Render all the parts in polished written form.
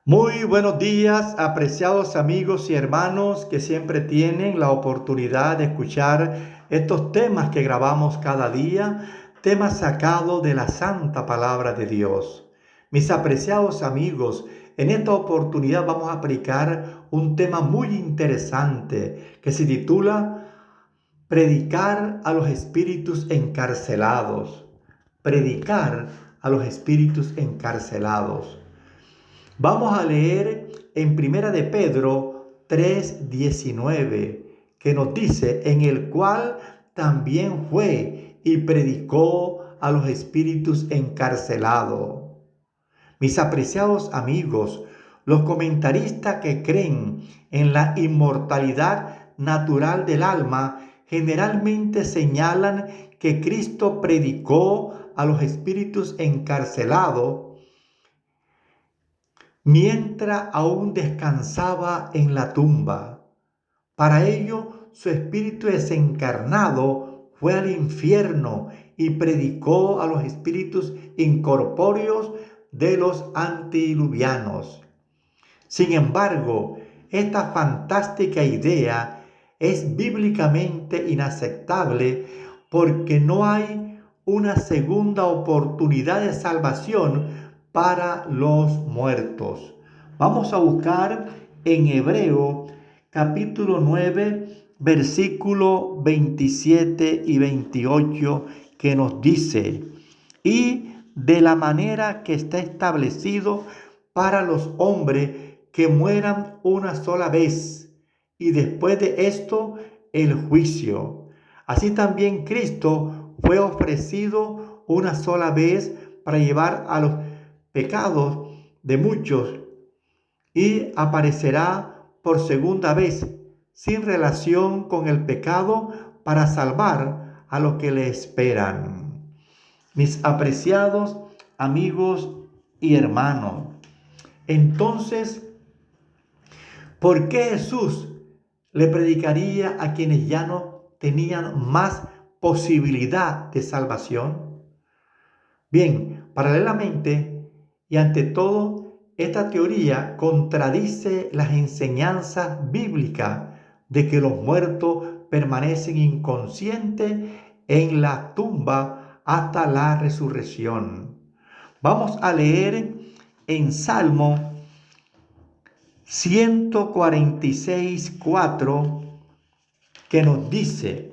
Muy buenos días, apreciados amigos y hermanos que siempre tienen la oportunidad de escuchar estos temas que grabamos cada día, temas sacados de la santa palabra de Dios. Mis apreciados amigos, en esta oportunidad vamos a aplicar un tema muy interesante que se titula Predicar a los espíritus encarcelados. Predicar a los espíritus encarcelados. Vamos a leer en Primera de Pedro 3:19, que nos dice, en el cual también fue y predicó a los espíritus encarcelados. Mis apreciados amigos, los comentaristas que creen en la inmortalidad natural del alma generalmente señalan que Cristo predicó a los espíritus encarcelados mientras aún descansaba en la tumba. Para ello, su espíritu desencarnado fue al infierno y predicó a los espíritus incorpóreos de los antediluvianos. Sin embargo, esta fantástica idea es bíblicamente inaceptable porque no hay una segunda oportunidad de salvación para los muertos. Vamos a buscar en Hebreo capítulo 9, versículo 27 y 28, que nos dice, y de la manera que está establecido para los hombres que mueran una sola vez, y después de esto el juicio. Así también Cristo fue ofrecido una sola vez para llevar a los pecados de muchos y aparecerá por segunda vez sin relación con el pecado para salvar a los que le esperan. Mis apreciados amigos y hermanos, entonces, ¿por qué Jesús le predicaría a quienes ya no tenían más posibilidad de salvación? Bien, paralelamente y ante todo, esta teoría contradice las enseñanzas bíblicas de que los muertos permanecen inconscientes en la tumba hasta la resurrección. Vamos a leer en Salmo 146:4, que nos dice,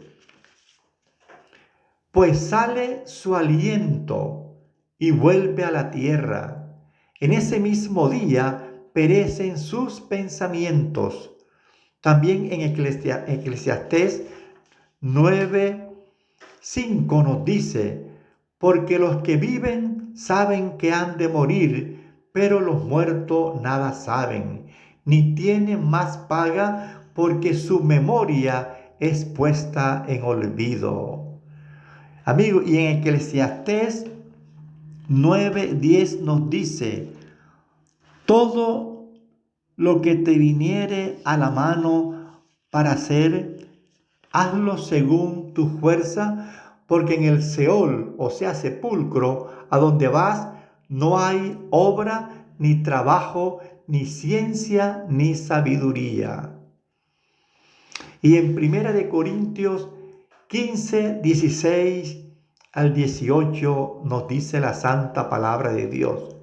pues sale su aliento y vuelve a la tierra. En ese mismo día perecen sus pensamientos. También en Eclesiastés 9:5 nos dice, porque los que viven saben que han de morir, pero los muertos nada saben, ni tienen más paga, porque su memoria es puesta en olvido. Amigo, y en Eclesiastés 9:10 nos dice, todo lo que te viniere a la mano para hacer, hazlo según tu fuerza, porque en el Seol, o sea, sepulcro, a donde vas, no hay obra, ni trabajo, ni ciencia, ni sabiduría. Y en Primera de Corintios 15:16 al 18 nos dice la santa palabra de Dios.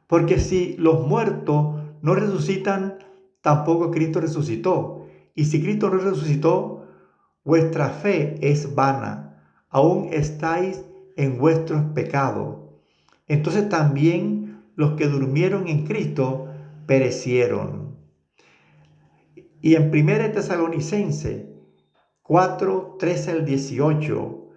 Porque si los muertos no resucitan, tampoco Cristo resucitó. Y si Cristo no resucitó, vuestra fe es vana. Aún estáis en vuestros pecados. Entonces también los que durmieron en Cristo perecieron. Y en 1 Tesalonicenses 4:13 al 18,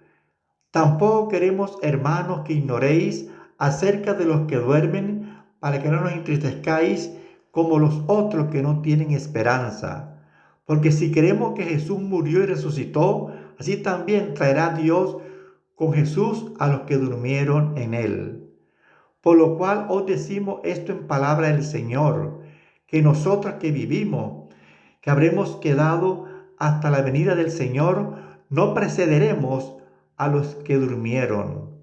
tampoco queremos, hermanos, que ignoréis acerca de los que duermen, para que no nos entristezcáis como los otros que no tienen esperanza. Porque si creemos que Jesús murió y resucitó, así también traerá Dios con Jesús a los que durmieron en él. Por lo cual os decimos esto en palabra del Señor, que nosotros que vivimos, que habremos quedado hasta la venida del Señor, no precederemos a los que durmieron.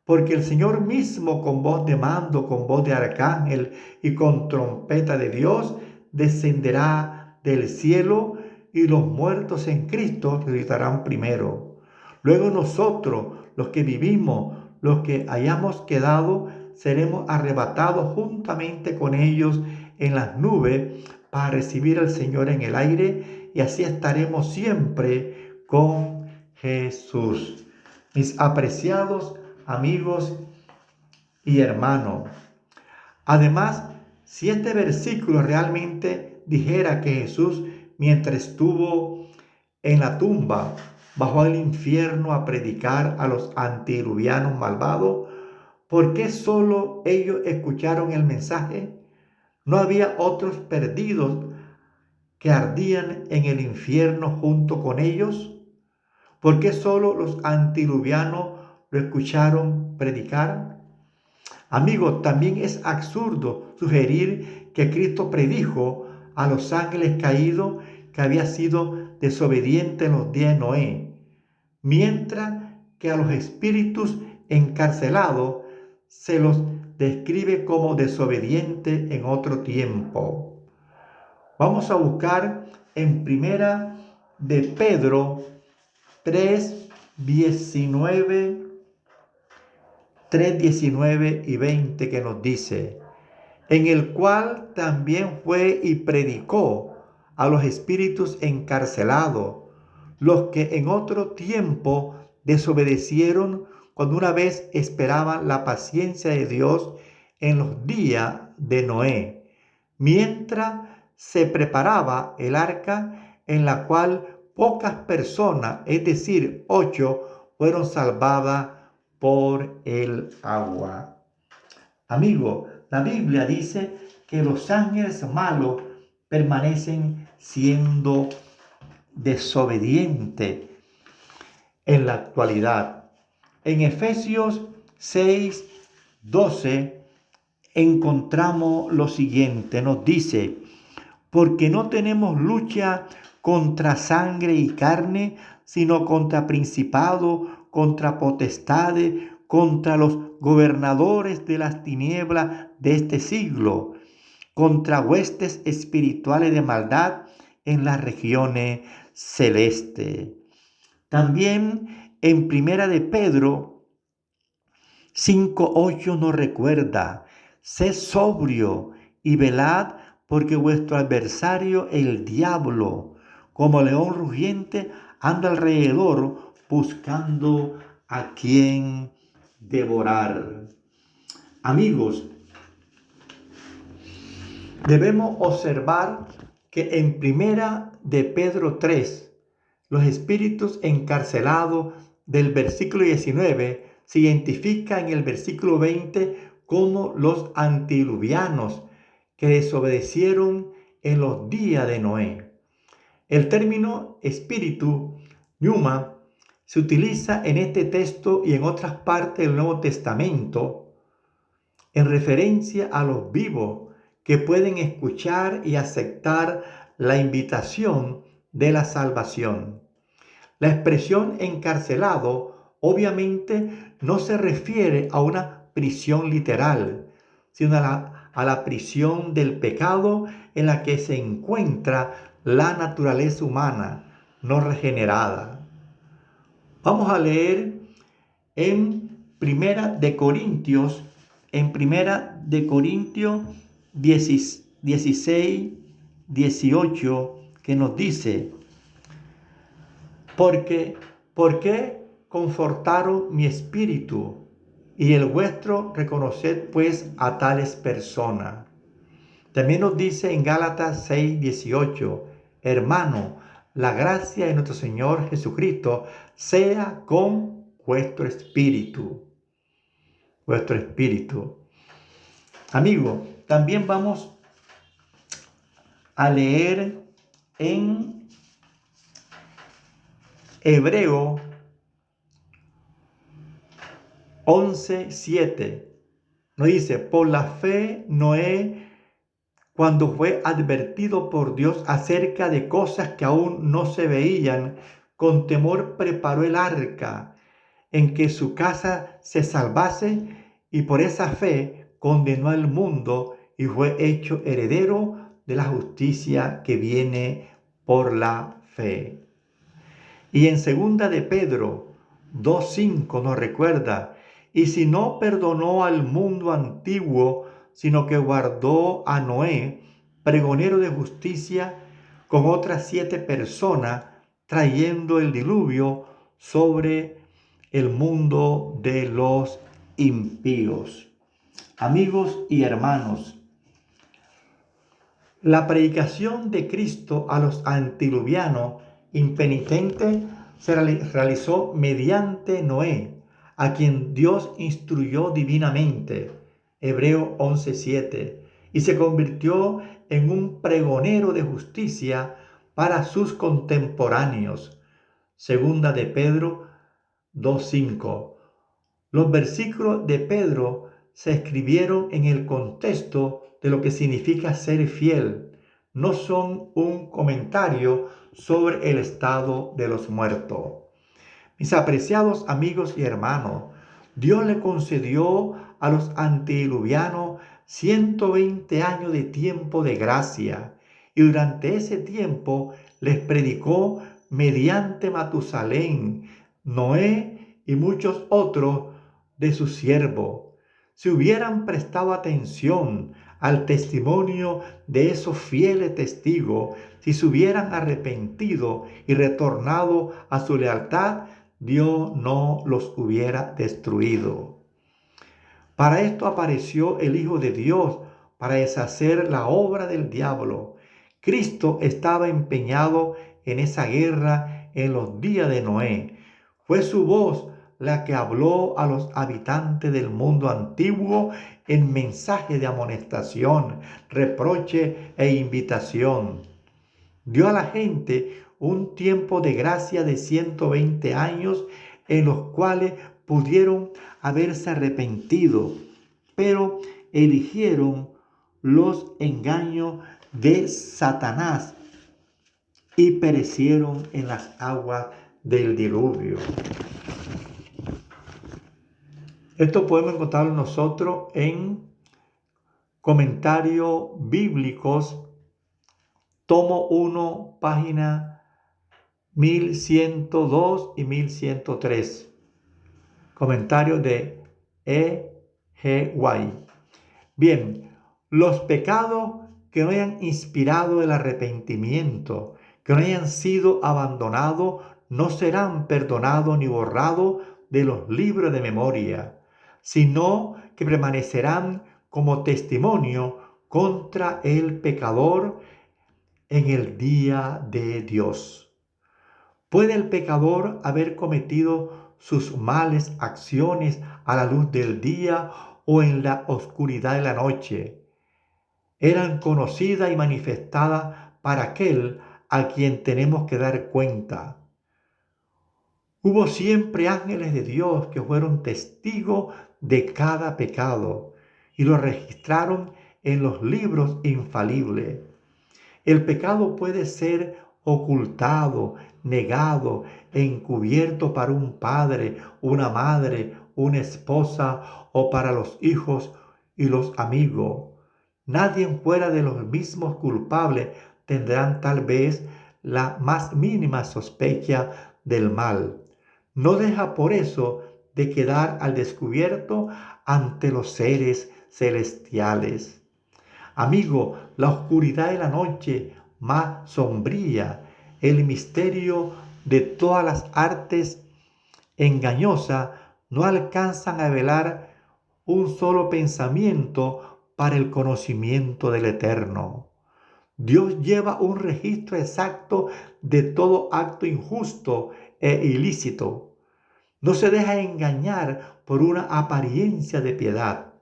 porque el Señor mismo con voz de mando, con voz de arcángel y con trompeta de Dios descenderá del cielo y los muertos en Cristo resucitarán primero. Luego nosotros, los que vivimos, los que hayamos quedado, seremos arrebatados juntamente con ellos en las nubes para recibir al Señor en el aire y así estaremos siempre con Jesús. Mis apreciados amigos y hermanos, además, si este versículo realmente dijera que Jesús, mientras estuvo en la tumba, bajó al infierno a predicar a los antediluvianos malvados, ¿por qué solo ellos escucharon el mensaje? ¿No había otros perdidos que ardían en el infierno junto con ellos? ¿Por qué solo los antediluvianos lo escucharon predicar? Amigos, también es absurdo sugerir que Cristo predijo a los ángeles caídos que había sido desobediente en los días de Noé, mientras que a los espíritus encarcelados se los describe como desobedientes en otro tiempo. Vamos a buscar en Primera de Pedro 3:19 y 20 que nos dice, en el cual también fue y predicó a los espíritus encarcelados, los que en otro tiempo desobedecieron cuando una vez esperaban la paciencia de Dios en los días de Noé, mientras se preparaba el arca en la cual pocas personas, es decir, 8, fueron salvadas por el agua. Amigo, la Biblia dice que los ángeles malos permanecen siendo desobedientes en la actualidad. En Efesios 6:12 encontramos lo siguiente, nos dice, porque no tenemos lucha contra sangre y carne, sino contra principados, contra potestades, contra los gobernadores de las tinieblas de este siglo, contra huestes espirituales de maldad en las regiones celestes. También en Primera de Pedro 5:8 nos recuerda, sed sobrio y velad, porque vuestro adversario, el diablo, como león rugiente, anda alrededor buscando a quien devorar. Amigos, debemos observar que en Primera de Pedro 3, los espíritus encarcelados del versículo 19 se identifica en el versículo 20 como los antediluvianos que desobedecieron en los días de Noé. El término espíritu, pneuma, se utiliza en este texto y en otras partes del Nuevo Testamento en referencia a los vivos que pueden escuchar y aceptar la invitación de la salvación. La expresión encarcelado obviamente no se refiere a una prisión literal, sino a la prisión del pecado en la que se encuentra la naturaleza humana no regenerada. Vamos a leer en Primera de Corintios 16:18, que nos dice, porque, ¿por qué confortaron mi espíritu? Y el vuestro reconoced pues a tales personas. También nos dice en Gálatas 6:18, hermano, la gracia de nuestro Señor Jesucristo sea con vuestro espíritu. Vuestro espíritu. Amigo, también vamos a leer en Hebreo 11:7. Nos dice, por la fe Noé, cuando fue advertido por Dios acerca de cosas que aún no se veían, con temor preparó el arca, en que su casa se salvase, y por esa fe condenó al mundo y fue hecho heredero de la justicia que viene por la fe. Y en segunda de Pedro 2:5 nos recuerda: y si no perdonó al mundo antiguo, sino que guardó a Noé, pregonero de justicia, con otras 7 personas, trayendo el diluvio sobre el mundo de los impíos. Amigos y hermanos, la predicación de Cristo a los antidiluvianos impenitentes se realizó mediante Noé, a quien Dios instruyó divinamente, Hebreos 11:7, y se convirtió en un pregonero de justicia para sus contemporáneos, segunda de Pedro 2:5. Los versículos de Pedro se escribieron en el contexto de lo que significa ser fiel. No son un comentario sobre el estado de los muertos. Mis apreciados amigos y hermanos, Dios le concedió a los antediluvianos 120 años de tiempo de gracia, y durante ese tiempo les predicó mediante Matusalén, Noé y muchos otros de sus siervos. Si hubieran prestado atención al testimonio de esos fieles testigos, si se hubieran arrepentido y retornado a su lealtad, Dios no los hubiera destruido. Para esto apareció el Hijo de Dios, para deshacer la obra del diablo. Cristo estaba empeñado en esa guerra en los días de Noé. Fue su voz la que habló a los habitantes del mundo antiguo en mensaje de amonestación, reproche e invitación. Dio a la gente un tiempo de gracia de 120 años en los cuales pudieron haberse arrepentido, pero eligieron los engaños de Satanás y perecieron en las aguas del diluvio. Esto podemos encontrarlo nosotros en Comentarios Bíblicos, tomo 1, página 1102 y 1103. Comentario de E.G. White. Bien, los pecados que no hayan inspirado el arrepentimiento, que no hayan sido abandonados, no serán perdonados ni borrados de los libros de memoria, sino que permanecerán como testimonio contra el pecador en el día de Dios. ¿Puede el pecador haber cometido sus males acciones a la luz del día o en la oscuridad de la noche? Eran conocidas y manifestadas para aquel a quien tenemos que dar cuenta. Hubo siempre ángeles de Dios que fueron testigos de cada pecado y lo registraron en los libros infalibles. El pecado puede ser ocultado, negado e encubierto para un padre, una madre, una esposa o para los hijos y los amigos. Nadie fuera de los mismos culpables tendrán tal vez la más mínima sospecha del mal. No deja por eso de quedar al descubierto ante los seres celestiales. Amigo, la oscuridad de la noche más sombría, el misterio de todas las artes engañosas no alcanzan a velar un solo pensamiento para el conocimiento del Eterno. Dios lleva un registro exacto de todo acto injusto e ilícito. No se deja engañar por una apariencia de piedad.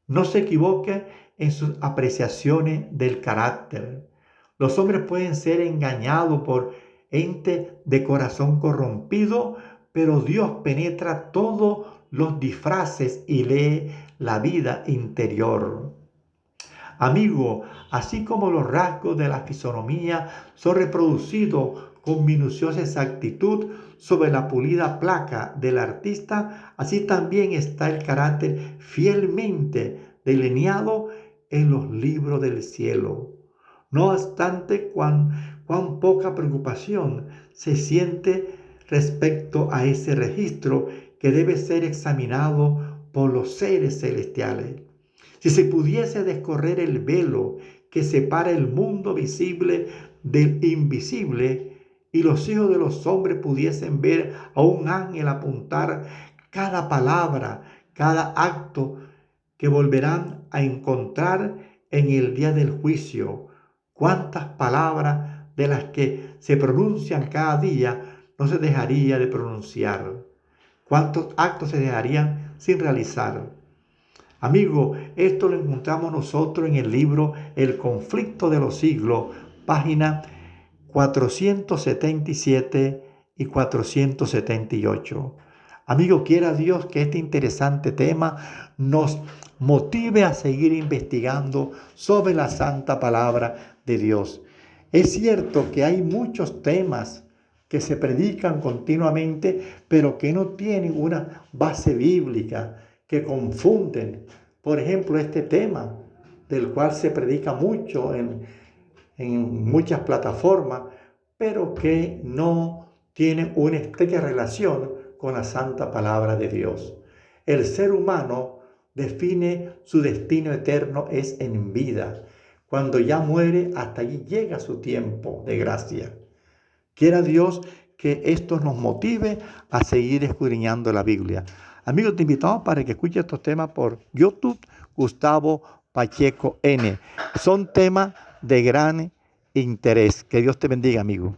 No se equivoque en sus apreciaciones del carácter. Los hombres pueden ser engañados por ente de corazón corrompido, pero Dios penetra todos los disfraces y lee la vida interior. Amigo, así como los rasgos de la fisonomía son reproducidos con minuciosa exactitud sobre la pulida placa del artista, así también está el carácter fielmente delineado en los libros del cielo. No obstante, cuán poca preocupación se siente respecto a ese registro que debe ser examinado por los seres celestiales. Si se pudiese descorrer el velo que separa el mundo visible del invisible y los hijos de los hombres pudiesen ver a un ángel apuntar cada palabra, cada acto que volverán a encontrar en el día del juicio, cuántas palabras de las que se pronuncian cada día no se dejaría de pronunciar, cuántos actos se dejarían sin realizar. Amigo, esto lo encontramos nosotros en el libro El conflicto de los siglos, página 477 y 478. Amigo, quiera Dios que este interesante tema nos motive a seguir investigando sobre la santa palabra de Dios. Es cierto que hay muchos temas que se predican continuamente, pero que no tienen una base bíblica, que confunden. Por ejemplo, este tema del cual se predica mucho en muchas plataformas, pero que no tienen una estrecha relación con la santa palabra de Dios. El ser humano define su destino eterno es en vida. Cuando ya muere, hasta allí llega su tiempo de gracia. Quiera Dios que esto nos motive a seguir escudriñando la Biblia. Amigos, te invitamos para que escuches estos temas por YouTube, Gustavo Pacheco N. Son temas de gran interés. Que Dios te bendiga, amigo.